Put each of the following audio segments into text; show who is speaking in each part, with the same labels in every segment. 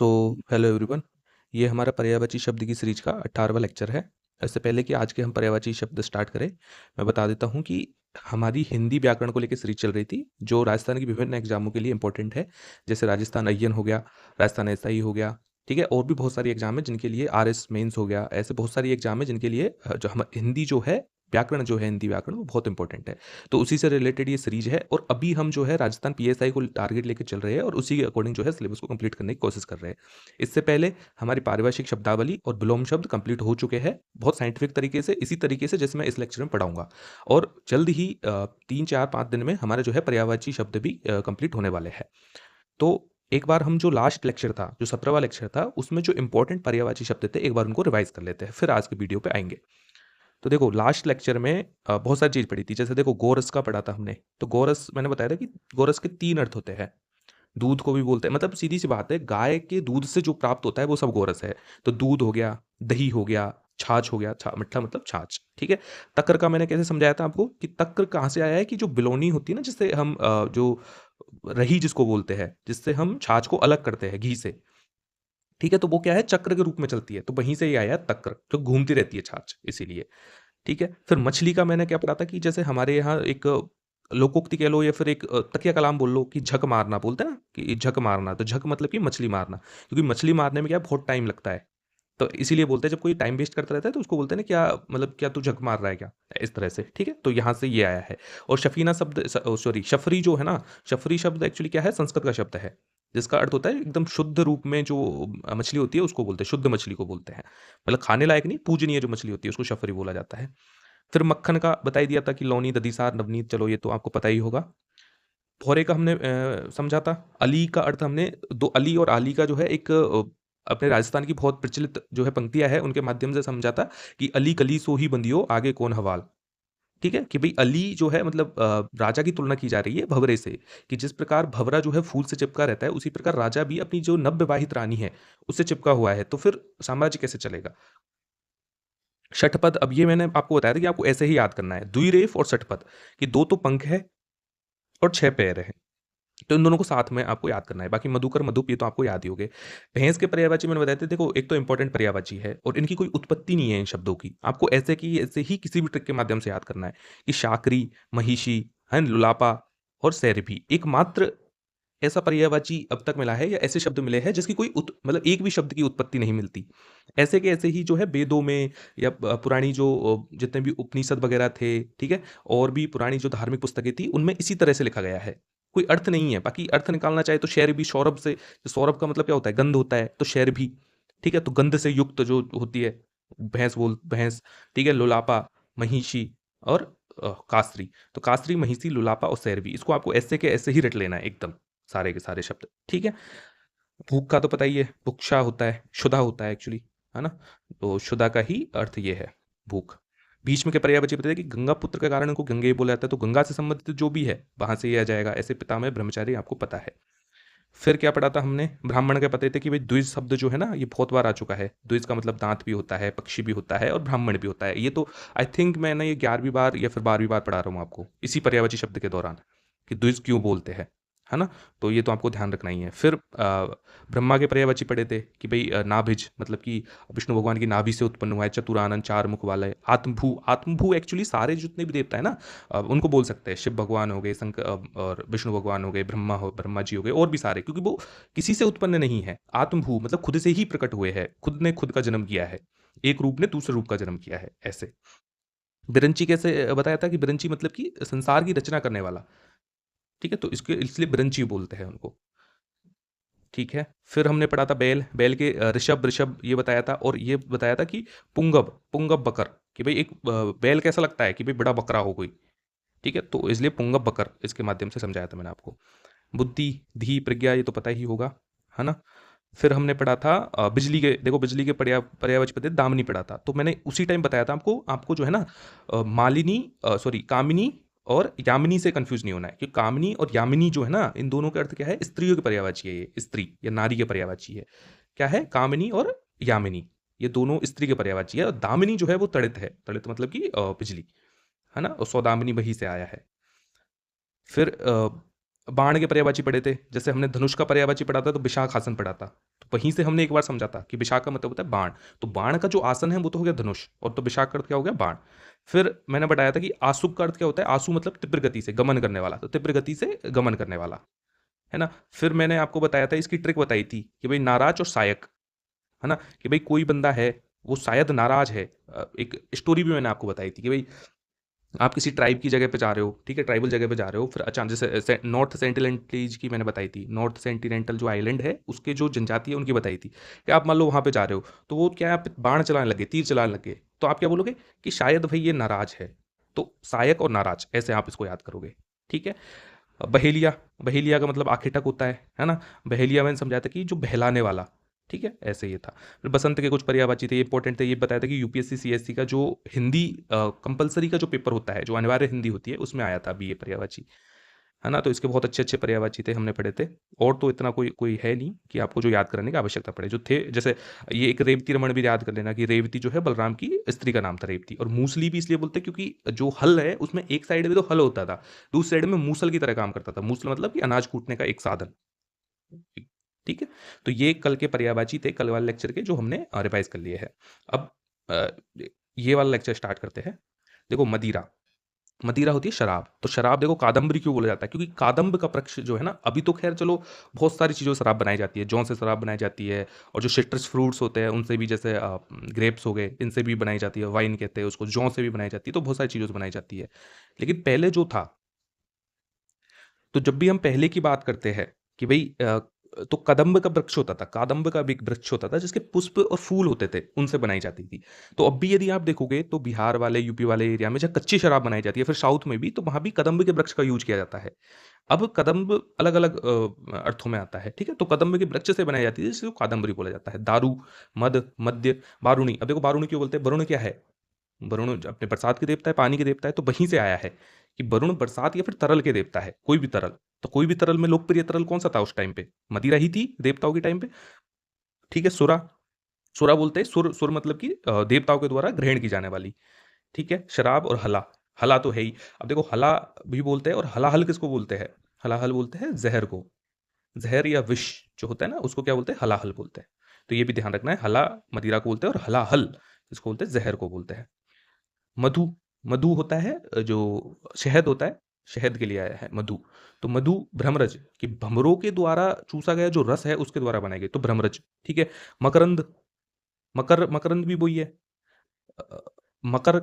Speaker 1: So hello everyone. ये हमारा पर्यायवाची शब्द की सीरीज का 18वां लेक्चर है। इससे पहले कि आज के हम पर्यायवाची शब्द स्टार्ट करें, मैं बता देता हूँ कि हमारी हिंदी व्याकरण को लेकर सीरीज चल रही थी, जो राजस्थान की विभिन्न एग्जामों के लिए इंपॉर्टेंट है। जैसे राजस्थान अय्यन हो गया, राजस्थान एसआई हो गया, ठीक है। और भी बहुत सारी एग्जाम है जिनके लिए आरएस मेंस हो गया। ऐसे बहुत सारी एग्जाम है जिनके लिए जो हम हिंदी जो है व्याकरण जो है हिंदी व्याकरण वो बहुत इंपॉर्टेंट है। तो उसी से रिलेटेड ये सीरीज है और अभी हम जो है राजस्थान पीएसआई को टारगेट लेकर चल रहे हैं और उसी के अकॉर्डिंग जो है सिलेबस को कंप्लीट करने की कोशिश कर रहे हैं। इससे पहले हमारी पारिभाषिक शब्दावली और विलोम शब्द कंप्लीट हो चुके हैं बहुत साइंटिफिक तरीके से, इसी तरीके से जैसे मैं इस लेक्चर में पढ़ाऊंगा। और जल्द ही 3 4 5 दिन में हमारे जो है पर्यायवाची शब्द भी कंप्लीट होने वाले हैं। तो एक बार हम जो लास्ट लेक्चर था, जो 17वां लेक्चर था, उसमें जो इंपॉर्टेंट पर्यायवाची शब्द थे एक बार उनको रिवाइज कर लेते हैं, फिर आज के वीडियो पे आएंगे। तो देखो लास्ट लेक्चर में बहुत सारी चीज पढ़ी थी। जैसे देखो गोरस का पढ़ा था हमने। तो गोरस मैंने बताया था कि गोरस के 3 अर्थ होते हैं। दूध को भी बोलते हैं, मतलब सीधी सी बात है, गाय के दूध से जो प्राप्त होता है वो सब गोरस है। तो दूध हो गया, दही हो गया, छाछ हो गया, मिठा मतलब छाछ, ठीक है। तक्र का मैंने कैसे समझाया था आपको कि तक्र कहाँ से आया है, कि जो बिलोनी होती है ना, जिससे हम जो रही जिसको बोलते हैं, जिससे हम छाछ को अलग करते हैं घी से, ठीक है। तो वो क्या है, चक्र के रूप में चलती है, तो वहीं से ही आया है तक्र, जो घूमती रहती है छाछ, इसीलिए, ठीक है। फिर मछली का मैंने क्या पढ़ा था कि जैसे हमारे यहाँ एक लोकोक्ति कह लो या फिर एक तकिया कलाम बोल लो कि झक मारना बोलते हैं ना, कि झक मारना। तो झक मतलब कि मछली मारना, क्योंकि मछली मारने में क्या है, बहुत टाइम लगता है। तो इसीलिए बोलते हैं जब कोई टाइम वेस्ट करता रहता है तो उसको बोलते हैं ना, क्या मतलब क्या तू झक मार रहा है क्या, इस तरह से, ठीक है। तो यहाँ से ये आया है। और शफीना शब्द, सॉरी शफरी जो है ना, शफरी शब्द एक्चुअली क्या है, संस्कृत का शब्द है, जिसका अर्थ होता है एकदम शुद्ध रूप में जो मछली होती है उसको बोलते हैं, शुद्ध मछली को बोलते हैं। मतलब खाने लायक नहीं, पूजनीय जो मछली होती है उसको शफरी बोला जाता है। फिर मक्खन का बता ही दिया था कि लौनी, ददीसार, नवनीत, चलो ये तो आपको पता ही होगा। भौरे का हमने समझा था। अली का अर्थ हमने दो, अली और आली का जो है एक अपने राजस्थान की बहुत प्रचलित जो है पंक्तियां है उनके माध्यम से समझा था कि अली कली सो ही बंदियो आगे कौन हवाल, ठीक है। कि भाई अली जो है मतलब राजा की तुलना की जा रही है भंवरे से, कि जिस प्रकार भंवरा जो है फूल से चिपका रहता है, उसी प्रकार राजा भी अपनी जो नवविवाहित रानी है उससे चिपका हुआ है, तो फिर साम्राज्य कैसे चलेगा। षटपद, अब ये मैंने आपको बताया था कि आपको ऐसे ही याद करना है, द्विरेफ और षटपद, कि दो तो पंख है और 6 पैर है, तो इन दोनों को साथ में आपको याद करना है। बाकी मधुकर, मधुप, ये तो आपको याद ही होंगे। भैंस के पर्यायवाची मैंने बताया था, देखो एक तो इंपॉर्टेंट पर्यायवाची है और इनकी कोई उत्पत्ति नहीं है इन शब्दों की, आपको ऐसे की ऐसे ही किसी भी ट्रिक के माध्यम से याद करना है कि शाकरी, महिषी, है लुलापा और सैरभी एकमात्र ऐसा पर्यायवाची अब तक मिला है, या ऐसे शब्द मिले हैं जिसकी कोई मतलब एक भी शब्द की उत्पत्ति नहीं मिलती। ऐसे के ऐसे ही जो है वेदों में या पुरानी जो जितने भी उपनिषद वगैरह थे, ठीक है, और भी पुरानी जो धार्मिक पुस्तकें थी उनमें इसी तरह से लिखा गया है। कोई अर्थ नहीं है। बाकी अर्थ निकालना चाहे तो शैर भी, सौरभ से, सौरभ का मतलब क्या होता है, गंध होता है, तो शैर भी, ठीक है। तो गंध से युक्त जो होती है, भैंस, ठीक है। लुलापा, महिषी और कास्त्री। तो कास्त्री, महिषी, लुलापा और सैरभी, इसको आपको ऐसे के ऐसे ही रट लेना है एकदम, सारे के सारे शब्द, ठीक है। भूख का तो पता ही है, भुक्षा होता है, क्षुधा होता है एक्चुअली, है ना। तो क्षुधा का ही अर्थ ये है, भूख। भीष्म के पर्यायवाची बताते कि गंगा पुत्र के कारण इनको गंगे बोला जाता है, तो गंगा से संबंधित जो भी है वहां से ये आ जाएगा। ऐसे पितामह ब्रह्मचारी आपको पता है। फिर क्या पढ़ा था हमने, ब्राह्मण के पते थे कि भाई द्विज शब्द जो है ना ये बहुत बार आ चुका है। द्विज का मतलब दांत भी होता है, पक्षी भी होता है और ब्राह्मण भी होता है। ये तो आई थिंक मैंने ये 11वीं बार या फिर 12वीं बार पढ़ा रहा हूँ आपको इसी पर्यायवाची शब्द के दौरान, कि द्विज क्यों बोलते हैं, है ना। तो ये तो आपको ध्यान रखना ही है। फिर ब्रह्मा के पर्यायवाची पढ़े थे कि भाई नाभिज मतलब कि विष्णु भगवान की नाभि से उत्पन्न हुआ है, चतुरानन, 4 मुख वाले। आत्मभू, आत्मभू एक्चुअली सारे जितने भी देवता है ना उनको बोल सकते हैं। शिव भगवान हो गए, शंकर और विष्णु भगवान हो गए, ब्रह्मा जी हो गए, और भी सारे, क्योंकि वो किसी से उत्पन्न नहीं है। आत्मभू मतलब खुद से ही प्रकट हुए हैं, खुद ने खुद का जन्म किया है, एक रूप ने दूसरे रूप का जन्म किया है, ऐसे। बिरंची कैसे बताया था कि बिरंची मतलब कि संसार की रचना करने वाला, ठीक है। तो इसके इसलिए बिरंची बोलते हैं उनको, ठीक है। फिर हमने पढ़ा था बैल, बैल के ऋषभ, ऋषभ ये बताया था, और ये बताया था कि पुंगब, पुंगब बकर, कि भाई एक बैल कैसा लगता है, कि भाई बड़ा बकरा हो कोई, ठीक है। तो इसलिए पुंगव बकर इसके माध्यम से समझाया था मैंने आपको। बुद्धि, धी, प्रज्ञा, ये तो पता ही होगा, है ना। फिर हमने पढ़ा था बिजली के, देखो बिजली के पर्यायवाची पद्धति दामिनी पढ़ा था, तो मैंने उसी टाइम बताया था आपको आपको जो है ना मालिनी, सॉरी कामिनी और यामिनी से कंफ्यूज नहीं होना है, क्योंकि कामिनी और यामिनी जो है ना, इन दोनों का अर्थ क्या है, स्त्रियों के पर्यायवाची है, ये स्त्री या नारी के पर्यायवाची है। क्या है, कामिनी और यामिनी, ये दोनों स्त्री के पर्यायवाची है। और दामिनी जो है वो तड़ित है, तड़ित मतलब कि बिजली, है ना। और सौदामिनी वही से आया है। फिर बाण के पर्यायवाची पढ़े थे, जैसे हमने धनुष का पर्यायवाची पढ़ा था तो विशाख आसन पढ़ा था, तो वहीं से हमने एक बार समझा था कि विशाख का मतलब होता है बाण, तो बाण का जो आसन है वो तो हो गया धनुष, और तो विशाख का अर्थ क्या हो गया बाण। फिर मैंने बताया था कि आसुक का अर्थ क्या होता है, आसु मतलब तीव्र गति से गमन करने वाला, तो तीव्र गति से गमन करने वाला, है ना। फिर मैंने आपको बताया था, इसकी ट्रिक बताई थी कि भाई नाराज और सायक, है ना, कि भाई कोई बंदा है वो शायद नाराज है। एक स्टोरी भी मैंने आपको बताई थी कि भाई आप किसी ट्राइब की जगह पे जा रहे हो, ठीक है, ट्राइबल जगह पे जा रहे हो, फिर अचानक जैसे नॉर्थ सेंटिनेंटलीज की मैंने बताई थी, नॉर्थ सेंटिनेंटल जो आइलैंड है उसके जो जनजाति है उनकी बताई थी कि आप मान लो वहाँ पे जा रहे हो, तो वो क्या आप बाण चलाने लगे, तीर चलाने लगे, तो आप क्या बोलोगे कि शायद भाई ये नाराज है, तो सायक और नाराज ऐसे आप इसको याद करोगे, ठीक है। बहेलिया, बहेलिया का मतलब आखेटक होता है ना। बहेलिया मैंने समझाया था कि जो बहलाने वाला, ठीक है, ऐसे ये था। फिर बसंत के कुछ पर्यायवाची थे, ये इंपॉर्टेंट थे, ये बताया था कि यूपीएससी सीएससी का जो हिंदी कंपलसरी का जो पेपर होता है, जो अनिवार्य हिंदी होती है, उसमें आया था अभी ये पर्यायवाची, है ना। तो इसके बहुत अच्छे अच्छे पर्यायवाची थे, हमने पढ़े थे। और तो इतना कोई कोई है नहीं कि आपको जो याद करने की आवश्यकता पड़े, जो थे जैसे ये एक रेवती रमन भी याद कर लेना कि रेवती जो है बलराम की स्त्री का नाम था रेवती, और मूसली भी इसलिए बोलते हैं क्योंकि जो हल है उसमें एक साइड में तो हल होता था, दूसरी साइड में मूसल की तरह काम करता था। मूसल मतलब कि अनाज कूटने का एक साधन, ठीक है। तो ये कल के पर्यायवाची थे, कल वाले लेक्चर के, जो हमने रिवाइज कर लिए हैं। अब अ, ये वाला लेक्चर स्टार्ट करते हैं। देखो मदिरा, मदिरा होती है शराब, तो शराब देखो कादम्बरी क्यों बोला जाता है, क्योंकि कादम्ब का वृक्ष जो है ना, अभी तो खैर चलो बहुत सारी चीज़ों से शराब बनाई जाती है, जौ से शराब बनाई जाती है, और जो सिट्रस फ्रूट्स होते हैं उनसे भी, जैसे ग्रेप्स हो गए, इनसे भी बनाई जाती है, वाइन कहते हैं उसको, जौ से भी बनाई जाती है, तो बहुत सारी चीज़ों से बनाई जाती है। लेकिन पहले जो था, तो जब भी हम पहले की बात करते हैं कि भाई तो कदम्ब का वृक्ष होता था, कादम्ब का भी एक वृक्ष होता था जिसके पुष्प और फूल होते थे, उनसे बनाई जाती थी। तो अब भी यदि आप देखोगे तो बिहार वाले, यूपी वाले एरिया में जहाँ कच्ची शराब बनाई जाती है, फिर साउथ में भी, तो वहाँ भी कदम्ब के वृक्ष का यूज किया जाता है। अब कदम्ब अलग अलग अर्थों में आता है, ठीक है। तो कदम्ब के वृक्ष से बनाई जाती है, जिसको कादम्बरी बोला जाता है। दारू, मद, मद्य, बारूणी। अब देखो बारूणी क्यों बोलते हैं, वरुण क्या है, वरुण अपने बरसात के देवता है, पानी के देवता है, तो वहीं से आया है कि वरुण बरसात या फिर तरल के देवता है, कोई भी तरल। तो कोई भी तरल में लोकप्रिय तरल कौन सा था उस टाइम पे, मदिरा ही थी देवताओं के टाइम पे, ठीक है। सुरा, सुरा बोलते हैं, सुर, सुर मतलब कि देवताओं के द्वारा ग्रहण की जाने वाली, ठीक है। शराब और हला, हला तो है ही। अब देखो हला भी बोलते हैं, और हलाहल किसको बोलते हैं, हलाहल बोलते हैं जहर को, जहर या विष जो होता है ना उसको क्या बोलते हैं, हलाहल बोलते हैं। तो ये भी ध्यान रखना है, हला मदिरा को बोलते हैं, और हलाहल इसको बोलते हैं, जहर को बोलते हैं। मधु, मधु होता है जो शहद होता है, शहद के लिए आया है मधु। तो मधु भ्रमरज, कि भंवरों के द्वारा चूसा गया जो रस है उसके द्वारा बनाई गई, तो भ्रमरज, ठीक है। मकरंद, मकरंद भी वही है। अ, मकर,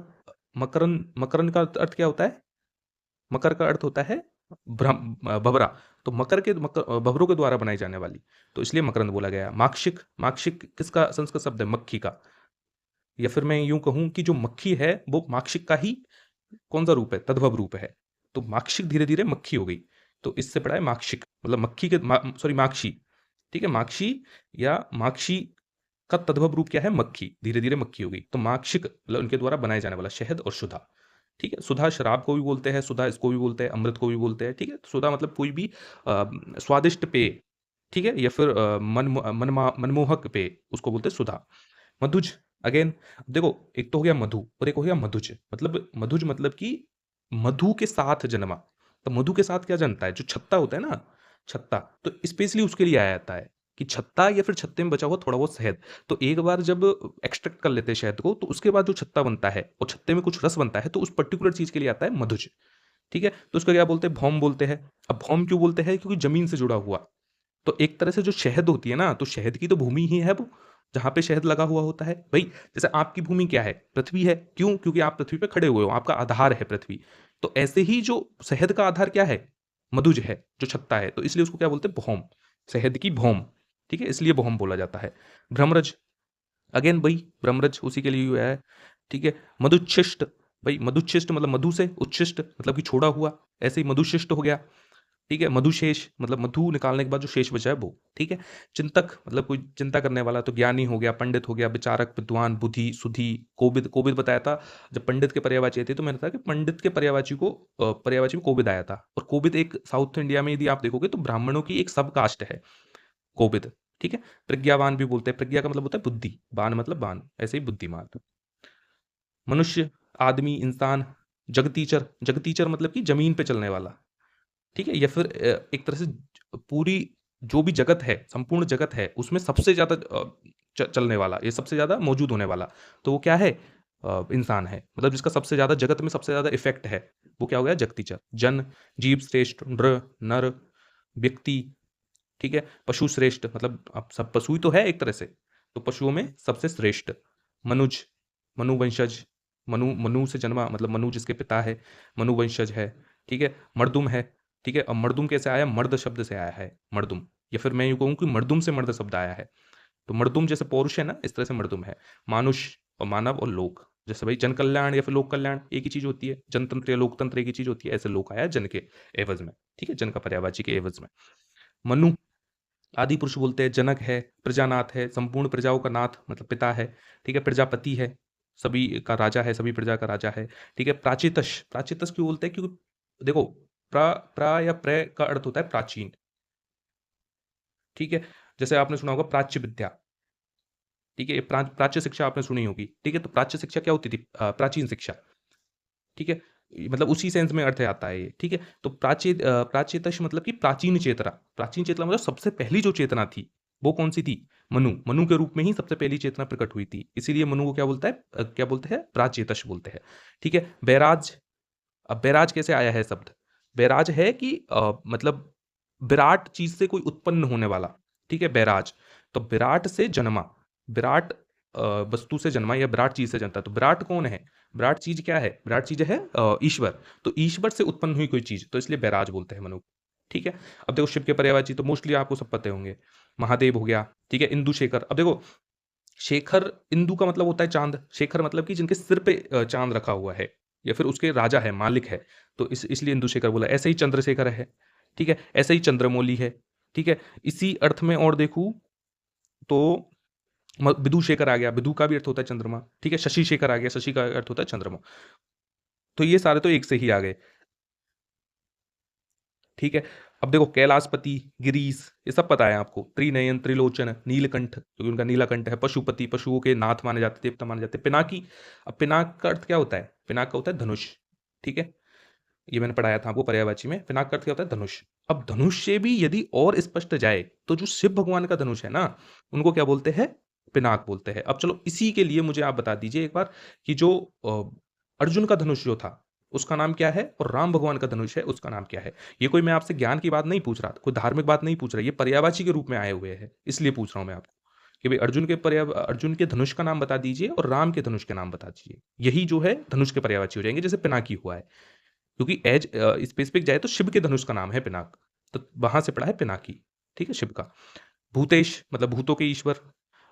Speaker 1: मकरंद का अर्थ क्या होता है, मकर का अर्थ होता है भवरा। तो भवरों के द्वारा बनाई जाने वाली, तो इसलिए मकरंद बोला गया। माक्षिक, माक्षिक किसका संस्कृत शब्द है, मक्खी का। या फिर मैं यूं कहूं कि जो मक्खी है वो माक्षिक का ही कौन सा रूप है, तद्भव रूप है। तो माक्षिक धीरे धीरे मक्खी हो गई, तो इससे पड़ा है माक्षिक, मतलब मक्खी के सॉरी माक्षी, ठीक है। माक्षी या माक्षी का तद्भव रूप क्या है, मक्खी, धीरे धीरे मक्खी हो गई, तो माक्षिक मतलब उनके द्वारा बनाए जाने वाला शहद और सुधा, ठीक है। सुधा शराब को भी बोलते हैं, सुधा इसको भी बोलते हैं, अमृत को भी बोलते हैं, ठीक है। सुधा मतलब कोई भी स्वादिष्ट पेय, ठीक है, या फिर मनमोहक पेय, उसको बोलते हैं सुधा। मधुज, अगेन देखो, एक तो हो गया मधु और एक हो गया मधुज। मतलब मधुज मतलब कि मधु के साथ जन्मा, तो मधु के साथ क्या जनता है, जो छत्ता होता है ना, छत्ता, तो स्पेशली उसके लिए आया जाता है कि छत्ता या फिर छत्ते में बचा हुआ थोड़ा बहुत शहद, तो एक बार जब एक्सट्रैक्ट कर लेते हैं शहद को, तो उसके बाद जो छत्ता बनता है और छत्ते में कुछ रस बनता है, तो उस पर्टिकुलर चीज के लिए आता है मधुज, ठीक है। तो उसका क्या बोलते हैं, भौम बोलते हैं। अब भौम क्यों बोलते हैं, क्योंकि जमीन से जुड़ा हुआ, तो एक तरह से जो शहद होती है ना, तो शहद की तो भूमि ही है वो, जहां पे शहद लगा हुआ होता है भाई। जैसे आपकी भूमि क्या है, पृथ्वी है, क्यों, क्योंकि आप पृथ्वी पे खड़े हुए हो, आपका आधार है पृथ्वी। तो ऐसे ही जो शहद का आधार क्या है, मधुज है, जो छत्ता है, तो इसलिए उसको क्या बोलते हैं, भौम, शहद की भौम, ठीक है, इसलिए भौम बोला जाता है। भ्रमरज, अगेन भाई ब्रह्मरज उसी के लिए हुआ है, ठीक है। मधुच्छिष्ट, भाई मधुच्छिष्ट मतलब मधु से उच्छिष्ट मतलब कि छोड़ा हुआ, ऐसे ही मधुशिष्ट हो गया, ठीक है। मधुशेष मतलब मधु निकालने के बाद जो शेष बचा है वो, ठीक है। चिंतक मतलब कोई चिंता करने वाला, तो ज्ञानी हो गया, पंडित हो गया, विचारक, विद्वान, बुद्धि, सुधि। कोविद, कोविद बताया था जब पंडित के पर्यायवाची थे, तो मैंने कहा कि पंडित के पर्यायवाची में कोविद आया था। और कोविद एक साउथ इंडिया में यदि आप देखोगे तो ब्राह्मणों की एक सब कास्ट है कोविद, ठीक है। प्रज्ञावान भी बोलते हैं, प्रज्ञा का मतलब होता है बुद्धि, बान मतलब बान, ऐसे ही बुद्धिमान। मनुष्य, आदमी, इंसान। जगतीचर, जगतीचर मतलब कि जमीन पे चलने वाला, ठीक है? या फिर एक तरह से पूरी जो भी जगत है, संपूर्ण जगत है, उसमें सबसे ज़्यादा चलने वाला, ये सबसे ज़्यादा मौजूद होने वाला, तो वो क्या है? इंसान है। मतलब जिसका सबसे ज़्यादा जगत में सबसे ज़्यादा इफ़ेक्ट है, वो क्या हो गया? जगतीचर। जन, जीव श्रेष्ठ, नृ, नर, व्यक्ति, ठीक है? पशु श्रेष्ठ, मतलब अब सब पशु ही तो है एक तरह से, तो पशुओं में सबसे श्रेष्ठ। मनुज, मनु वंशज, मनु से जन्मा, मतलब मनु जिसके पिता है, मनु वंशज है, ठीक है? मर्दुम है, ठीक है? अब मर्दुम कैसे आया? मर्द शब्द से आया है मर्दुम, या फिर मैं यूँ कहूँ कि मर्दुम से मर्द शब्द आया है। तो मर्दुम जैसे पौरुष है ना, इस तरह से मर्दुम है। मानुष और मानव और लोक, जैसे भाई जन कल्याण या फिर लोक कल्याण एक ही चीज़ होती है। जनतंत्र या लोकतंत्र एक ही चीज़ होती है, ऐसे लोक आया जन के एवज में, ठीक है? जन का पर्यायवाची के एवज में। मनु आदि पुरुष बोलते हैं, जनक है, प्रजानाथ है, संपूर्ण प्रजाओं का नाथ मतलब पिता है, ठीक है? प्रजापति है, सभी का राजा है, सभी प्रजा का राजा है, ठीक है? प्राचीतश, प्राचीतश क्यों बोलते हैं? क्योंकि देखो, प्रा या प्र का अर्थ होता है प्राचीन, ठीक है? जैसे आपने सुना होगा प्राच्य विद्या, ठीक है? ये प्राच्य शिक्षा आपने सुनी होगी, ठीक है? तो प्राच्य शिक्षा क्या होती थी? प्राचीन शिक्षा, ठीक है? मतलब उसी सेंस में अर्थ आता है ये, ठीक है? तो प्राचीतश मतलब कि प्राचीन चेतना। प्राचीन चेतना मतलब सबसे पहली जो चेतना थी, वो कौन-सी थी? मनु। मनु के रूप में ही सबसे पहली चेतना प्रकट हुई थी। इसीलिए मनु को क्या बोलता है? क्या बोलते हैं? प्राचेतश बोलते हैं, ठीक है? बैराज, अब बैराज कैसे आया है शब्द? बैराज है कि मतलब विराट चीज़ से कोई उत्पन्न होने वाला, ठीक है? बैराज। तो विराट से जन्मा, विराट वस्तु से जन्मा या विराट चीज़ से जन्मा। तो विराट कौन है? विराट चीज़ क्या है? विराट चीज़ है ईश्वर। तो ईश्वर से उत्पन्न हुई कोई चीज़, तो इसलिए बैराज बोलते हैं मनु को, ठीक है? अब देखो शिव के पर्यायवाची तो मोस्टली आपको सब पते होंगे। महादेव हो गया, ठीक है? इंदु शेखर। अब देखो, शेखर, इंदु का मतलब होता है चाँद, शेखर मतलब कि जिनके सिर पे चाँद रखा हुआ है या फिर उसके राजा है, मालिक है, तो इसलिए इंदु शेखर बोला। ऐसे ही चंद्रशेखर है, ठीक है? ऐसे ही चंद्रमौली है, ठीक है? इसी अर्थ में और देखूँ तो विदुशेखर आ गया, विदु का भी अर्थ होता है चंद्रमा, ठीक है? शशि शेखर आ गया, शशि का अर्थ होता है चंद्रमा। तो ये सारे तो एक से ही आ गए, ठीक है? अब देखो कैलाशपति, गिरीश, ये सब पता है आपको। त्रिनयन, त्रिलोचन, नीलकंठ, क्योंकि उनका नीलाकंठ है। पशुपति, पशुओं के नाथ माने जाते, देवता माने जाते। पिनाकी, अब पिनाक का अर्थ क्या होता है? पिनाक का होता है धनुष, ठीक है? ये मैंने पढ़ाया था आपको पर्यायवाची में। पिनाक का अर्थ क्या होता है? धनुष। अब धनुष से भी यदि और स्पष्ट जाए, तो जो शिव भगवान का धनुष है ना, उनको क्या बोलते हैं? पिनाक बोलते हैं। अब चलो इसी के लिए मुझे आप बता दीजिए एक बार कि जो अर्जुन का धनुष जो था, उसका नाम क्या है? और राम भगवान का धनुष है, उसका नाम क्या है? ये कोई मैं आपसे ज्ञान की बात नहीं पूछ रहा, कोई धार्मिक बात नहीं पूछ रहा, ये पर्यायवाची के रूप में आए हुए हैं, इसलिए पूछ रहा हूँ मैं आपको कि भाई अर्जुन के धनुष का नाम बता दीजिए और राम के धनुष के नाम बता दीजिए। यही जो है धनुष के पर्यायवाची हो जाएंगे, जैसे पिनाकी हुआ है। क्योंकि स्पेसिफिक जाए तो शिव के धनुष का नाम है पिनाक, तो वहां से पड़ा है पिनाकी, ठीक है? शिव का। भूतेश मतलब भूतों के ईश्वर।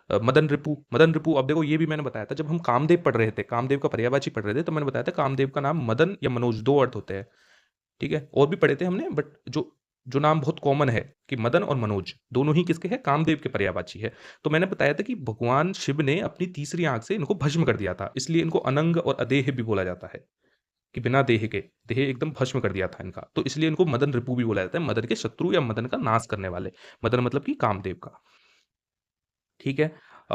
Speaker 1: मदन रिपु, मदन रिपु, अब देखो ये भी मैंने बताया था जब हम कामदेव पढ़ रहे थे, कामदेव का पर्यायवाची पढ़ रहे थे, तो मैंने बताया था कामदेव का नाम मदन या मनोज, दो अर्थ होते हैं, ठीक है? और भी पढ़े थे हमने, बट जो जो नाम बहुत कॉमन है कि मदन और मनोज, दोनों ही किसके हैं? कामदेव के पर्यायवाची है। तो मैंने बताया था कि भगवान शिव ने अपनी तीसरी आंख से इनको भस्म कर दिया था, इसलिए इनको अनंग और अदेह भी बोला जाता है कि बिना देह के, देह एकदम भस्म कर दिया था इनका, तो इसलिए इनको मदन रिपु भी बोला जाता है, मदन के शत्रु या मदन का नाश करने वाले। मदन मतलब कि कामदेव का, ठीक है?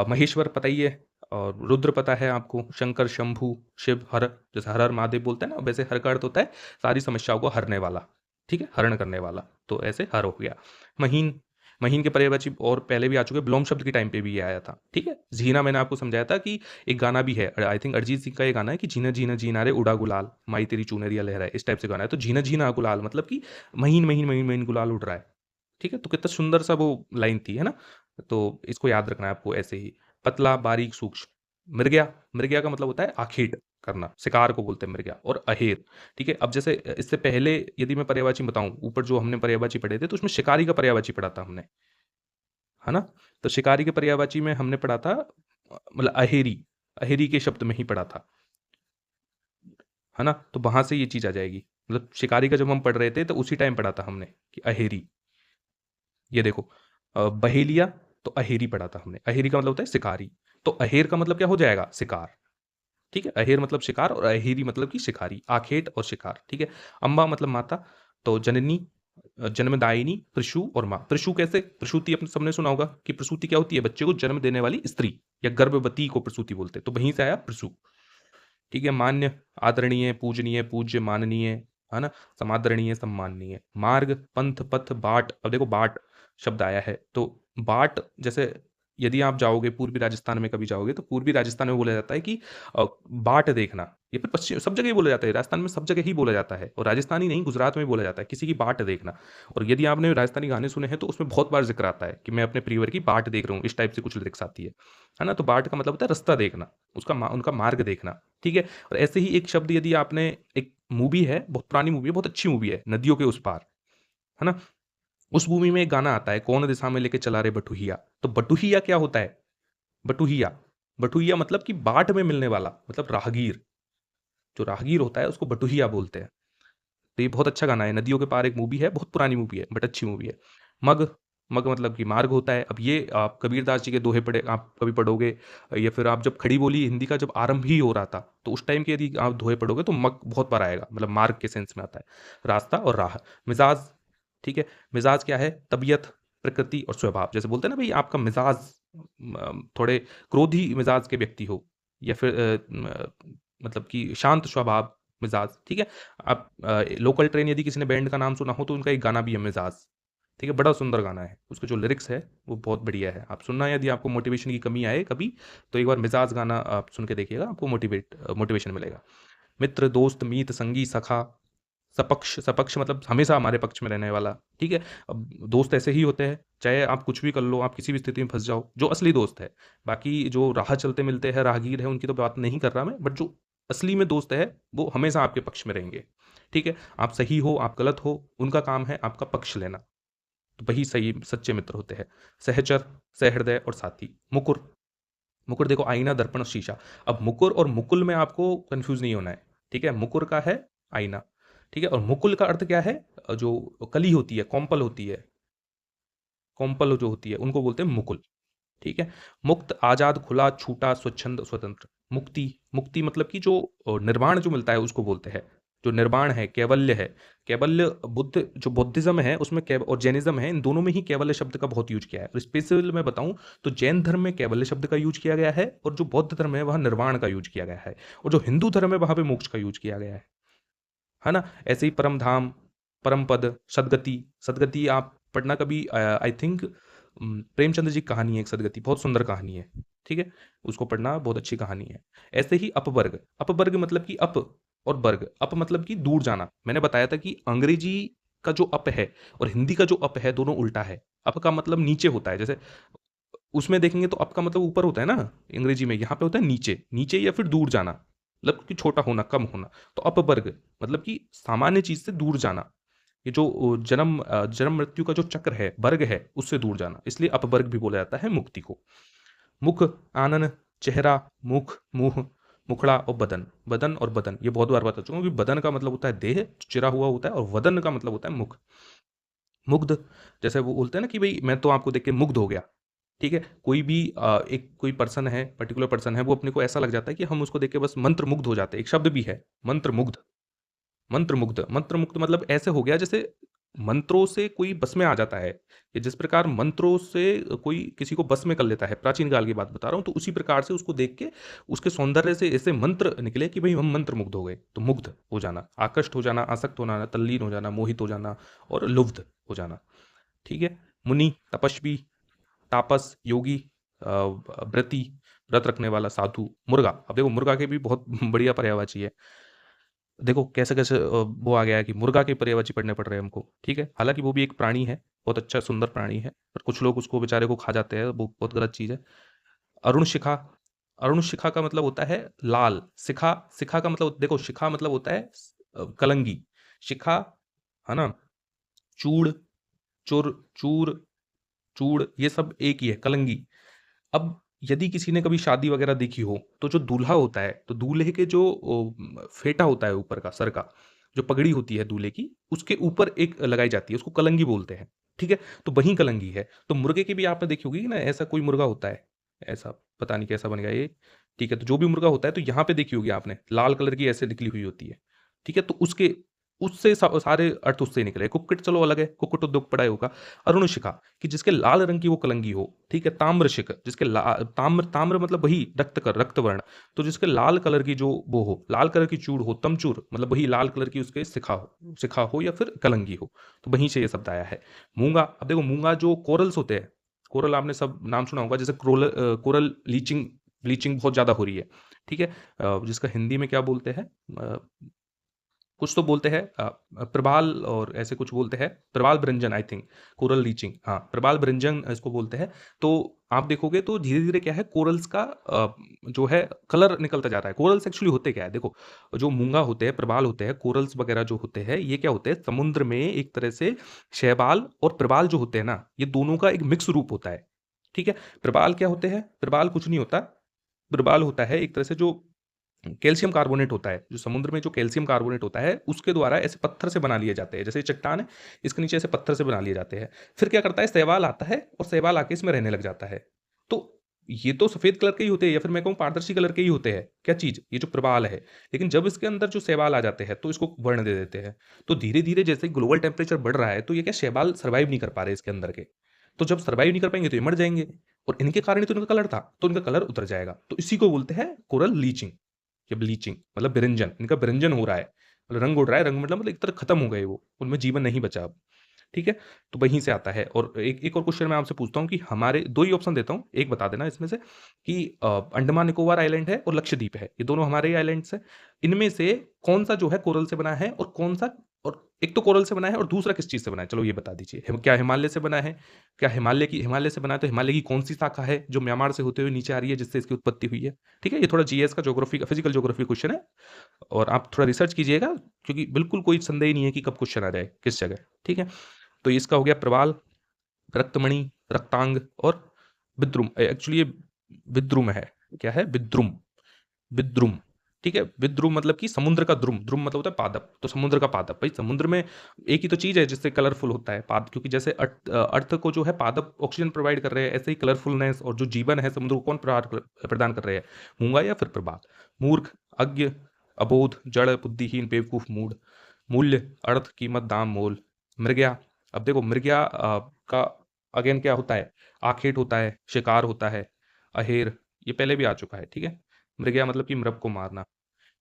Speaker 1: महेश्वर पता ही है, और रुद्र पता है आपको, शंकर, शंभु, शिव, हर, जैसे हर हर महादेव बोलते हैं ना, वैसे हर का अर्थ होता है सारी समस्याओं को हरने वाला, ठीक है? हरण करने वाला, तो ऐसे हर हो गया। महीन, महीन के पर्यायवाची और पहले भी आ चुके, ब्लोम शब्द के टाइम पे भी ये आया था, ठीक है? झीना मैंने आपको समझाया था कि एक गाना भी है, आई थिंक अरिजीत सिंह का ये गाना है कि झीना झीना झीना रे उड़ा गुलाल, माई तेरी चुनरिया लहराए, इस टाइप से गाना है। तो झीना झीना गुलाल मतलब कि महीन महीन महीन महीन गुलाल उड़ रहा है, ठीक है? तो कितना सुंदर सा वो लाइन थी, है ना? तो इसको याद रखना है आपको ऐसे ही। पतला, बारीक, सूक्ष्म। मृगया, मृगया का मतलब होता है आखेट करना, शिकार को बोलते हैं मृगया। और अहेर, ठीक है? अब जैसे इससे पहले यदि मैं पर्यायवाची बताऊं, ऊपर जो हमने पर्यायवाची पढ़े थे, तो उसमें शिकारी का पर्यायवाची पढ़ा था हमने, है ना? तो शिकारी के पर्यायवाची में हमने पढ़ा था मतलब अहेरी, अहेरी के शब्द में ही पढ़ा था, है ना? तो वहां से ये चीज आ जाएगी। मतलब शिकारी का जब हम पढ़ रहे थे तो उसी टाइम पढ़ा था हमने कि अहेरी। ये देखो, बहेलिया, तो अहेरी पढ़ा था हमने। अहेरी का मतलब होता है शिकारी, तो अहेर का मतलब क्या हो जाएगा? शिकार, ठीक है? अहेर मतलब शिकार और अहेरी मतलब कि शिकारी, आखेट और शिकार, ठीक है? अम्बा मतलब माता, तो जननी, जन्मदायिनी, प्रसूति और माँ। प्रसूति कैसे? प्रसूति अपने सबने सुना होगा कि प्रसूति क्या होती है? बच्चे को जन्म देने वाली स्त्री या गर्भवती को प्रसूति बोलते हैं, तो वहीं से आया प्रसूति, ठीक है? मान्य, आदरणीय, पूजनीय, पूज्य, माननीय, है ना? समादरणीय, सम्माननीय। मार्ग, पंथ, पथ, बाट। अब देखो बाट शब्द आया है, तो बाट जैसे यदि आप जाओगे पूर्वी राजस्थान में कभी जाओगे, तो पूर्वी राजस्थान में बोला जाता है कि बाट देखना, या फिर पश्चिम सब जगह ही बोला जाता है, राजस्थान में सब जगह ही बोला जाता है, और राजस्थान ही नहीं, गुजरात में भी बोला जाता है, किसी की बाट देखना। और यदि आपने राजस्थानी गाने सुने हैं तो उसमें बहुत बार ज़िक्र आता है कि मैं अपने प्रियवर की बाट देख रहा हूँ, इस टाइप से कुछ लिरिक्स आती है ना? तो बाट का मतलब होता है रास्ता देखना, उनका मार्ग देखना, ठीक है? और ऐसे ही एक शब्द यदि आपने, एक मूवी है, बहुत पुरानी मूवी है, बहुत अच्छी मूवी है, नदियों के उस पार, है ना? उस मूवी में एक गाना आता है, कौन दिशा में लेके चला रे बटुहिया। तो बटुहिया क्या होता है? बटुहिया, बटुहिया मतलब कि बाट में मिलने वाला, मतलब राहगीर। जो राहगीर होता है उसको बटुहिया बोलते हैं। तो ये बहुत अच्छा गाना है, नदियों के पार एक मूवी है, बहुत पुरानी मूवी है बट अच्छी मूवी है। मग, मग मतलब कि मार्ग होता है। अब ये आप कबीरदास जी के दोहे पढ़े, आप कभी पढ़ोगे, या फिर आप जब खड़ी बोली हिंदी का जब आरंभ ही हो रहा था, तो उस टाइम के यदि आप दोहे पढ़ोगे तो मग बहुत बार आएगा, मतलब मार्ग के सेंस में आता है। रास्ता और राह। मिजाज, ठीक है? मिजाज क्या है? तबीयत, प्रकृति और स्वभाव। जैसे बोलते हैं ना भाई, आपका मिजाज थोड़े क्रोधी मिजाज के व्यक्ति हो, या फिर मतलब कि शांत स्वभाव, मिजाज, ठीक है? आप लोकल ट्रेन यदि किसी ने बैंड का नाम सुना हो तो उनका एक गाना भी है मिजाज, ठीक है? बड़ा सुंदर गाना है, उसके जो लिरिक्स है वो बहुत बढ़िया है, आप सुनना। यदि आपको मोटिवेशन की कमी आए कभी, तो एक बार मिजाज गाना आप सुन के देखिएगा, आपको मोटिवेशन मिलेगा। मित्र, दोस्त, मीत, संगी, सखा, सपक्ष। सपक्ष मतलब हमेशा हमारे पक्ष में रहने वाला, ठीक है? अब दोस्त ऐसे ही होते हैं, चाहे आप कुछ भी कर लो, आप किसी भी स्थिति में फंस जाओ, जो असली दोस्त है। बाकी जो राह चलते मिलते हैं, राहगीर है, उनकी तो बात नहीं कर रहा मैं, बट जो असली में दोस्त है वो हमेशा आपके पक्ष में रहेंगे, ठीक है? आप सही हो, आप गलत हो, उनका काम है आपका पक्ष लेना, तो वही सही सच्चे मित्र होते हैं। सहचर, सहृदय और साथी। मुकुर, मुकुर देखो आईना, दर्पण और शीशा। अब मुकुर और मुकुल में आपको कंफ्यूज नहीं होना है, ठीक है? मुकुर का है आईना, ठीक है? और मुकुल का अर्थ क्या है? जो कली होती है, कॉम्पल होती है, कॉम्पल जो होती है उनको बोलते हैं मुकुल, ठीक है? मुक्त, आजाद, खुला, छूटा, स्वच्छंद, स्वतंत्र। मुक्ति, मुक्ति मतलब कि जो निर्वाण जो मिलता है उसको बोलते हैं। जो निर्वाण है, कैवल्य है। कैवल्य, बुद्ध जो बुद्धिज्म है उसमें और जैनिज्म है, इन दोनों में ही कैवल्य शब्द का बहुत यूज किया है। और स्पेशल मैं बताऊं तो जैन धर्म में कैवल्य शब्द का यूज किया गया है, और जो बौद्ध धर्म है वहाँ निर्वाण का यूज किया गया है, और जो हिंदू धर्म है वहाँ पे मोक्ष का यूज किया गया है ना? ऐसे ही परम धाम, परम पद, सदगति। सदगति आप पढ़ना कभी, आई थिंक प्रेमचंद्र जी की कहानी है एक, सदगति बहुत सुंदर कहानी है, ठीक है? उसको पढ़ना, बहुत अच्छी कहानी है। ऐसे ही अपवर्ग। अपवर्ग मतलब कि अप और वर्ग। अप मतलब कि दूर जाना। मैंने बताया था कि अंग्रेजी का जो अप है और हिंदी का जो अप है दोनों उल्टा है। अप का मतलब नीचे होता है, जैसे उसमें देखेंगे तो अप का मतलब ऊपर होता है ना अंग्रेजी में, यहाँ पे होता है नीचे, नीचे या फिर दूर जाना, मतलब कि छोटा होना, कम होना। तो अपवर्ग मतलब कि सामान्य चीज से दूर जाना। ये जो जन्म मृत्यु का जो चक्र है, वर्ग है, उससे दूर जाना, इसलिए अपवर्ग भी बोला जाता है मुक्ति को। मुख, आनन, चेहरा, मुख, मुंह, मुखड़ा और बदन। बदन और बदन ये बहुत बार बता चुका हूँ कि बदन का मतलब होता है देह, चिरा हुआ होता है, और वदन का मतलब होता है मुख। मुग्ध, जैसे वो बोलते हैं ना कि भाई मैं तो आपको देख के मुग्ध हो गया, ठीक है? कोई भी एक कोई पर्सन है, पर्टिकुलर पर्सन है, वो अपने को ऐसा लग जाता है कि हम उसको देख के बस मंत्र मुग्ध हो जाते हैं। एक शब्द भी है मंत्र मुग्ध। मंत्र मुग्ध, मंत्र मुग्ध मतलब ऐसे हो गया जैसे मंत्रों से कोई बस में आ जाता है, कि जिस प्रकार मंत्रों से कोई किसी को बस में कर लेता है, प्राचीन काल की बात बता रहा हूँ, तो उसी प्रकार से उसको देख के उसके सौंदर्य से ऐसे मंत्र निकले कि भाई हम मंत्र मुग्ध हो गए। तो मुग्ध हो जाना, आकृष्ट हो जाना, आसक्त हो जाना, तल्लीन हो जाना, मोहित हो जाना, और लुब्ध हो जाना, ठीक है? मुनि, तपस्वी, तापस, योगी, व्रती, व्रत रखने वाला, साधु। मुर्गा, अब देखो मुर्गा के भी बहुत बढ़िया पर्यायवाची है। देखो कैसे कैसे वो आ गया है कि मुर्गा के पर्यायवाची पढ़ने पड़ रहे हैं हमको, ठीक है? हालांकि वो भी एक प्राणी है, बहुत अच्छा सुंदर प्राणी है, पर कुछ लोग उसको बेचारे को खा जाते हैं, वो बहुत गलत चीज है। अरुण शिखा, अरुण शिखा का मतलब होता है लाल। शिखा, शिखा का मतलब देखो, शिखा मतलब होता है कलंगी। शिखा, है ना? चूड़, चुर, चूर, चूड़, ये सब एक ही है, कलंगी। अब यदि किसी ने कभी शादी वगैरह देखी हो, तो जो दूल्हा होता है, तो दूल्हे के जो फेटा होता है ऊपर का, सर का जो पगड़ी होती है दूल्हे की, उसके ऊपर एक लगाई जाती है, उसको कलंगी बोलते हैं, ठीक है? तो वही कलंगी है। तो मुर्गे की भी आपने देखी होगी ना, ऐसा कोई मुर्गा होता है, ऐसा पता नहीं कैसा बन गया ये, ठीक है? तो जो भी मुर्गा होता है, तो यहाँ पे देखी होगी आपने, लाल कलर की ऐसे निकली हुई होती है, ठीक है? तो उसके उससे सारे अर्थ उससे निकले। कुक्कुट चलो अलग है, कुक्कुट उद्योग पढ़ा होगा। अरुणशिखा कि जिसके लाल रंग की वो कलंगी हो, ठीक है। ताम्रशिख जिसके ताम्र ताम्र मतलब वही रक्त वर्ण, तो जिसके लाल कलर की जो वो हो, लाल कलर की चूड़ हो। तमचूर मतलब वही लाल कलर की उसके शिखा हो या फिर कलंगी हो, तो वहीं से ये शब्द आया है। मूंगा, अब देखो मूंगा जो कोरल्स होते हैं, कोरल आपने सब नाम सुना होगा, जैसे कोरल ब्लीचिंग ब्लीचिंग बहुत ज्यादा हो रही है, ठीक है। जिसका हिंदी में क्या बोलते हैं, कुछ तो बोलते हैं प्रबाल और ऐसे कुछ बोलते हैं, प्रबाल ब्रंजन आई थिंक, कोरल लीचिंग, हाँ प्रबाल ब्रंजन इसको बोलते हैं। तो आप देखोगे तो धीरे धीरे क्या है, कोरल्स का जो है कलर निकलता जा रहा है। कोरल्स एक्चुअली होते क्या है, देखो जो मूंगा होते हैं, प्रबाल होते हैं, कोरल्स वगैरह जो होते हैं, ये क्या होते हैं, समुद्र में एक तरह से शैवाल और प्रबाल जो होते हैं ना, ये दोनों का एक मिक्स रूप होता है, ठीक है। प्रबाल क्या होते हैं, प्रबाल कुछ नहीं होता, प्रबाल होता है एक तरह से जो कैल्शियम कार्बोनेट होता है, जो समुद्र में जो कैल्शियम कार्बोनेट होता है उसके द्वारा ऐसे पत्थर से बना लिए जाते हैं, जैसे चट्टान है इसके नीचे ऐसे पत्थर से बना लिए जाते हैं। फिर क्या करता है, शैवाल आता है और शैवाल आके इसमें रहने लग जाता है। तो ये तो सफेद कलर के ही होते हैं, या फिर मैं कहूँ पारदर्शी कलर के ही होते हैं, क्या चीज, ये जो प्रबाल है। लेकिन जब इसके अंदर जो शैवाल आ जाते हैं तो इसको वर्ण दे देते हैं। तो धीरे धीरे जैसे ग्लोबल टेम्परेचर बढ़ रहा है, तो ये क्या शैवाल सर्वाइव नहीं कर पा रहे इसके अंदर के। तो जब सर्वाइव नहीं कर पाएंगे तो ये मर जाएंगे, और इनके कारण ही तो इनका कलर था, तो इनका कलर उतर जाएगा। तो इसी को बोलते हैं कोरल लीचिंग, या ब्लीचिंग मतलब बिरंजन, इनका बिरंजन हो रहा है, मतलब रंग उड़ रहा है। रंग मतलब एक तरह खत्म हो गए वो, उनमें जीवन नहीं बचा अब, ठीक है। तो वहीं से आता है। और एक एक और क्वेश्चन मैं आपसे पूछता हूँ कि हमारे दो ही ऑप्शन देता हूँ, एक बता देना इसमें से कि अंडमान निकोबार आइलैंड है और लक्षद्वीप है, ये दोनों हमारे ही आइलैंड्स है। इनमें से कौन सा जो है कोरल से बना है, और कौन सा, और एक तो कोरल से बना है और दूसरा किस चीज से बना है, चलो ये बता दीजिए। क्या हिमालय से बना है, क्या हिमालय से बना है, तो हिमालय की कौन सी शाखा है जो म्यांमार से होते हुए नीचे आ रही है, जिससे इसकी उत्पत्ति हुई है, ठीक है। ये थोड़ा जीएस का, ज्योग्राफी का, फिजिकल ज्योग्राफी क्वेश्चन है, और आप थोड़ा रिसर्च कीजिएगा, क्योंकि बिल्कुल कोई संदेह नहीं है कि कब क्वेश्चन आ जाए किस जगह, ठीक है। तो इसका हो गया प्रवाल, रक्तमणि, रक्तांग और विद्रुम। एक्चुअली ये विद्रुम है, क्या है, विद्रुम, विद्रुम, ठीक है। विद्रुम मतलब कि समुद्र का द्रुम, द्रुम मतलब होता है पादप, तो समुद्र का पादप, भाई समुद्र में एक ही तो चीज है जिससे कलरफुल होता है पाद, क्योंकि जैसे अर्थ को जो है पादप ऑक्सीजन प्रोवाइड कर रहे हैं, ऐसे ही कलरफुलनेस और जो जीवन है समुद्र को कौन प्रदान कर रहे हैं, मूंगा या फिर प्रबाल। मूर्ख, अज्ञ, अबोध, जड़, बुद्धिहीन, बेवकूफ, मूढ़। मूल्य, अर्थ, कीमत, दाम, मोल। मृग्या, अब देखो मृग्या का अगेन क्या होता है, आखेट होता है, शिकार होता है। अहेर, ये पहले भी आ चुका है, ठीक है। मृग्या मतलब कि मृग को मारना।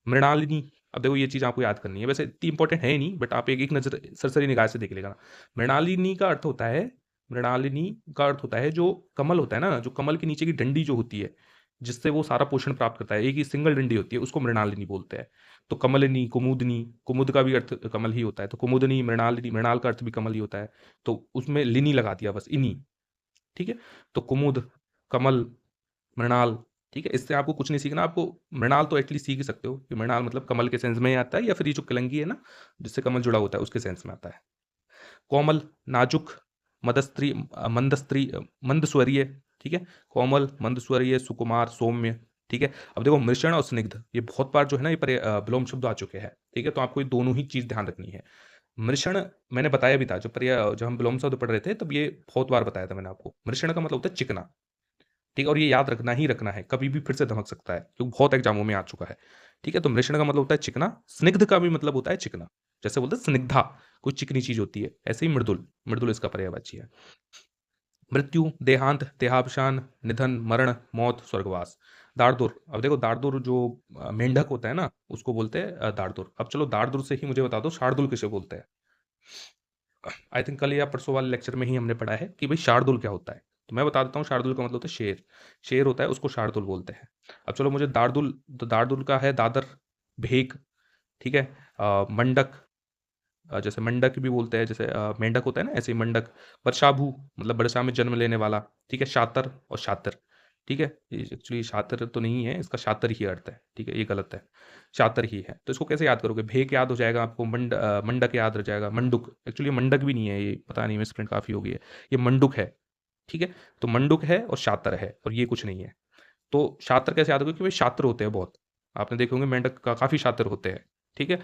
Speaker 1: मृणालिनी, अब देखो ये चीज आपको याद करनी है, वैसे इतनी इंपॉर्टेंट है नहीं, बट आप एक एक नजर सरसरी निगाह से देख लेगा ना। मृणालिनी का अर्थ होता है, मृणालिनी का अर्थ होता है जो कमल होता है ना, जो कमल के नीचे की डंडी जो होती है, जिससे वो सारा पोषण प्राप्त करता है, एक ही सिंगल डंडी होती है, उसको मृणालिनी बोलते हैं। तो कमलिनी, कुमुदनी, कुमुद का भी अर्थ कमल ही होता है, तो कुमुदनी, मृणालिनी, मृणाल का अर्थ भी कमल ही होता है, तो उसमें लिनी लगा दिया बस, इनी, ठीक है। तो कुमुद, कमल, मृणाल, ठीक है। इससे आपको कुछ नहीं सीखना, आपको मृणाल तो एटलीस्ट सीख ही सकते हो कि मृणाल मतलब कमल के सेंस में आता है, या फिर ये जो कलंगी है ना जिससे कमल जुड़ा होता है उसके सेंस में आता है। कोमल, नाजुक, मदस्त्री, मंदस्त्री, मंदस्वरीय, ठीक है। कोमल, मंदस्वरीय, सुकुमार, सौम्य, ठीक है। अब देखो मृषण और स्निग्ध, ये बहुत बार जो है ना ये विलोम शब्द आ चुके हैं, ठीक है। तो आपको ये दोनों ही चीज ध्यान रखनी है। मृषण मैंने बताया भी था, जब हम विलोम शब्द पढ़ रहे थे तब ये बहुत बार बताया था मैंने आपको। मृषण का मतलब होता है चिकना, ठीक है। और ये याद रखना ही रखना है, कभी भी फिर से धमक सकता है क्योंकि बहुत एग्जामों में आ चुका है, ठीक है। तो मृषण का मतलब होता है चिकना, स्निग्ध का भी मतलब होता है चिकना, जैसे बोलते हैं स्निग्धा, कोई चिकनी चीज होती है, ऐसे ही मृदुल, मृदुल इसका पर्यायवाची है। मृत्यु, देहांत, देहावसान, निधन, मरण, मौत, स्वर्गवास। दारदुर, अब देखो दारदुर जो मेंढक होता है ना उसको बोलते हैं दारदुर। अब चलो दारदुर से ही मुझे बता दो शार्दुल किसे बोलते हैं। आई थिंक कल या परसों वाले लेक्चर में ही हमने पढ़ा है कि भाई शार्दुल क्या होता है, तो मैं बता देता हूँ। शार्दुल का मतलब होता है शेर, शेर होता है उसको शार्दुल बोलते हैं। अब चलो मुझे दारदुल, तो दारदुल का है दादर, भेक, ठीक है। मंडक, जैसे मंडक भी बोलते हैं, जैसे मेंढक होता है ना ऐसे ही मंडक। वर्षाभू मतलब वर्षा में जन्म लेने वाला, ठीक है। शातर और शातिर, ठीक है। एक्चुअली शातिर तो नहीं है, इसका शातर ही अर्थ है, ठीक है, ये गलत है, शातर ही है। तो इसको कैसे याद करोगे, भेक याद हो जाएगा आपको, मंडक याद हो जाएगा, मंडुक, एक्चुअली मंडक भी नहीं है ये, पता नहीं मिसप्रिंट काफी हो गई है, ये मंडुक है, ठीक है। तो मंडुक है और शातर है, और ये कुछ नहीं है। तो शातर कैसे याद करोगे, कि भाई शातिर होते हैं बहुत, आपने देखे होंगे मेंढक का काफी शातिर होते हैं, ठीक है।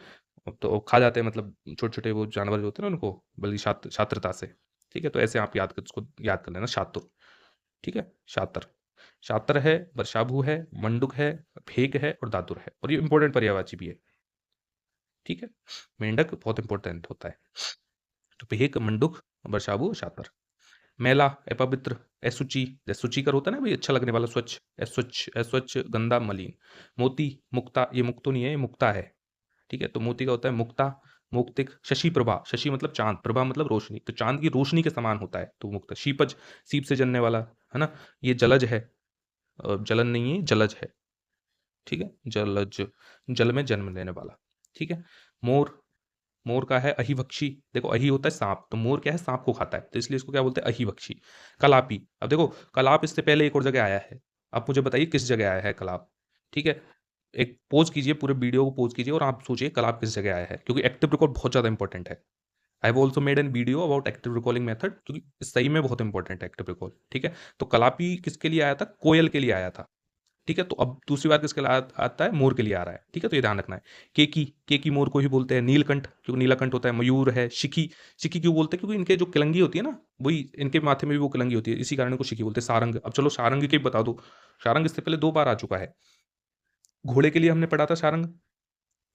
Speaker 1: तो खा जाते हैं, मतलब छोटे छोटे वो जानवर जो होते हैं ना उनको, बल्कि शात्रता से, ठीक है। तो ऐसे आप याद कर, उसको याद कर लेना, शातुर, ठीक है। शातर, शातर है, वर्षाभू है, मंडुक है, भेक है और दातुर है, और ये इंपॉर्टेंट पर्यायवाची भी है। ठीक है। मेंढक बहुत इंपॉर्टेंट होता है। तो पेहक, मंडूक, वर्षाबु, शातर। मैला, अपवित्र, असुचि, जैसे सुचिकर होता है ना भाई, अच्छा लगने वाला, स्वच्छ, अस्वच्छ, अस्वच्छ, गंदा, मलिन। मोती, मुक्ता, ये मुक्तो नहीं है, ये मुक्ता है। ठीक है, तो मोती का होता है मुक्ता, मौक्तिक। शशि प्रभा, शशि मतलब चांद, प्रभा मतलब रोशनी, तो चांद की रोशनी के समान होता है तो मुक्त। शीपज, सीप से जलने वाला, है ना, ये जलज है, जलन नहीं है, जलज है। ठीक है, जलज, जल में जन्म लेने वाला। ठीक है। मोर, मोर का है अहिभक्षी। देखो अहि होता है सांप, तो मोर क्या है, सांप को खाता है, तो इसलिए इसको क्या बोलते हैं, अहिभक्षी। कलापी, अब देखो कलाप इससे पहले एक और जगह आया है, आप मुझे बताइए किस जगह आया है कलाप। ठीक है, एक पोज कीजिए, पूरे वीडियो को पोज कीजिए और आप सोचिए कलाप किस जगह आया है, क्योंकि एक्टिव रिकॉल बहुत ज़्यादा इंपॉर्टेंट है। I have also made an video about active recalling method, क्योंकि सही में बहुत इंपॉर्टेंट है एक्टिव रिकॉल। ठीक है, तो कलापी किसके लिए आया था, कोयल के लिए आया था। ठीक है, तो अब दूसरी बार किसके लिए आता है, मोर के लिए आ रहा है। ठीक है, तो ये ध्यान रखना है। केकी मोर को ही बोलते हैं। नीलकंठ, क्योंकि नीलकंठ होता है। मयूर है। शिखी, शिखी क्यों बोलते हैं, क्योंकि इनके जो किलंगी होती है ना, वही इनके माथे में भी वो किलंगी होती है, इसी कारण इनको शिखी बोलते हैं। सारंग, अब चलो सारंग के बता दो। सारंग इससे पहले 2 बार आ चुका है। घोड़े के लिए हमने पढ़ा था सारंग।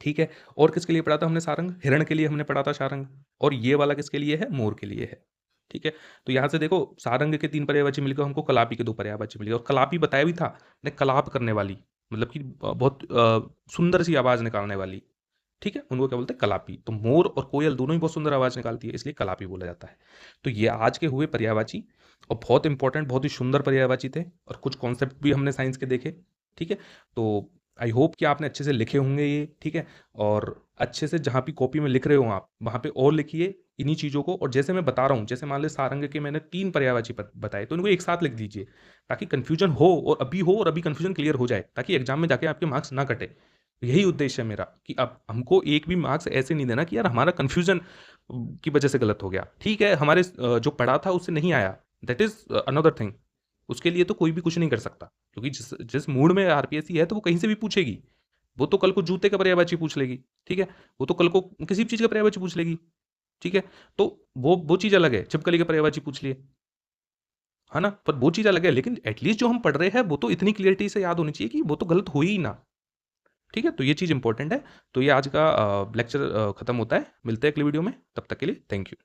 Speaker 1: ठीक है, और किसके लिए पढ़ा था हमने सारंग, हिरण के लिए हमने पढ़ा था सारंग। और ये वाला किसके लिए है, मोर के लिए है। ठीक है, तो यहाँ से देखो सारंग के 3 पर्यायवाची मिलकर हमको कलापी के 2 पर्यायवाची मिल गए, और कलापी बताया भी था ने, कलाप करने वाली, मतलब कि बहुत सुंदर सी आवाज निकालने वाली। ठीक है, उनको क्या बोलते हैं, कलापी। तो मोर और कोयल दोनों ही बहुत सुंदर आवाज निकालती है, इसलिए कलापी बोला जाता है। तो ये आज के हुए पर्यायवाची, और बहुत इंपॉर्टेंट, बहुत ही सुंदर पर्यायवाची थे, और कुछ कॉन्सेप्ट भी हमने साइंस के देखे। ठीक है, तो आई होप कि आपने अच्छे से लिखे होंगे ये। ठीक है, और अच्छे से जहाँ भी कॉपी में लिख रहे हो आप, वहाँ पे और लिखिए इन्हीं चीज़ों को, और जैसे मैं बता रहा हूँ, जैसे मान लीजिए सारंग के मैंने 3 पर्यायवाची बताए, तो इनको एक साथ लिख दीजिए, ताकि कन्फ्यूजन हो, और अभी हो, और अभी कन्फ्यूजन क्लियर हो जाए, ताकि एग्जाम में जाके आपके मार्क्स ना कटे। यही उद्देश्य है मेरा, कि अब हमको एक भी मार्क्स ऐसे नहीं देना कि यार हमारा कन्फ्यूजन की वजह से गलत हो गया। ठीक है, हमारे जो पढ़ा था उससे नहीं आया, दैट इज अनदर थिंग। उसके लिए तो कोई भी कुछ नहीं कर सकता, क्योंकि जिस जिस मूड में आरपीएससी है, तो वो कहीं से भी पूछेगी। वो तो कल को जूते का पर्यायवाची पूछ लेगी। ठीक है, वो तो कल को किसी भी चीज़ का पर्यायवाची पूछ लेगी। ठीक है, तो वो चीज़ अलग है, छिपकली का पर्यायवाची पूछ लिए, है ना, पर वो चीज़ अलग है, लेकिन एटलीस्ट जो हम पढ़ रहे हैं वो तो इतनी क्लियरिटी से याद होनी चाहिए कि वो तो गलत हो ही ना। ठीक है, तो ये चीज़ इंपॉर्टेंट है। तो ये आज का लेक्चर खत्म होता है, मिलते हैं अगले वीडियो में, तब तक के लिए थैंक यू।